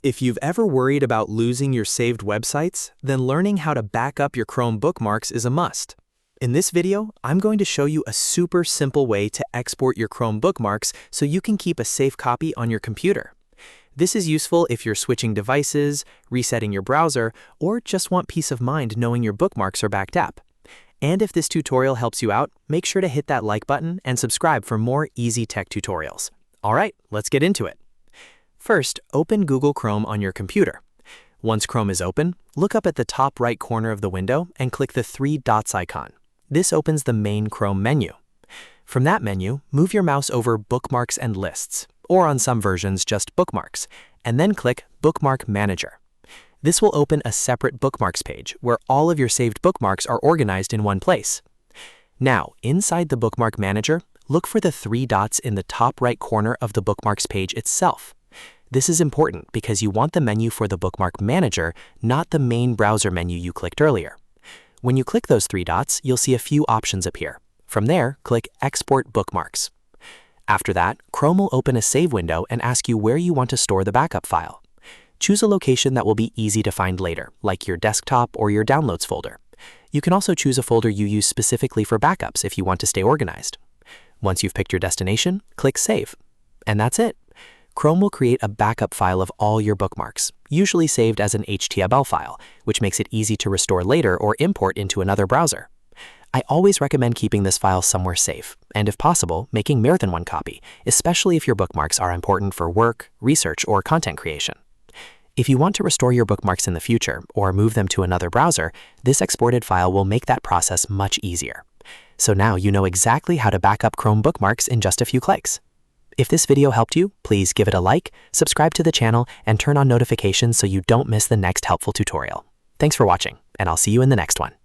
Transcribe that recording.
If you've ever worried about losing your saved websites, then learning how to back up your Chrome bookmarks is a must. In this video, I'm going to show you a super simple way to export your Chrome bookmarks so you can keep a safe copy on your computer. This is useful if you're switching devices, resetting your browser, or just want peace of mind knowing your bookmarks are backed up. And if this tutorial helps you out, make sure to hit that like button and subscribe for more easy tech tutorials. All right, let's get into it. First, open Google Chrome on your computer. Once Chrome is open, look up at the top right corner of the window and click the three dots icon. This opens the main Chrome menu. From that menu, move your mouse over Bookmarks and Lists, or on some versions just Bookmarks, and then click Bookmark Manager. This will open a separate Bookmarks page where all of your saved bookmarks are organized in one place. Now, inside the Bookmark Manager, look for the three dots in the top right corner of the Bookmarks page itself. This is important because you want the menu for the Bookmark Manager, not the main browser menu you clicked earlier. When you click those three dots, you'll see a few options appear. From there, click Export Bookmarks. After that, Chrome will open a save window and ask you where you want to store the backup file. Choose a location that will be easy to find later, like your desktop or your Downloads folder. You can also choose a folder you use specifically for backups if you want to stay organized. Once you've picked your destination, click Save. And that's it. Chrome will create a backup file of all your bookmarks, usually saved as an HTML file, which makes it easy to restore later or import into another browser. I always recommend keeping this file somewhere safe, and if possible, making more than one copy, especially if your bookmarks are important for work, research, or content creation. If you want to restore your bookmarks in the future or move them to another browser, this exported file will make that process much easier. So now you know exactly how to back up Chrome bookmarks in just a few clicks. If this video helped you, please give it a like, subscribe to the channel, and turn on notifications so you don't miss the next helpful tutorial. Thanks for watching, and I'll see you in the next one.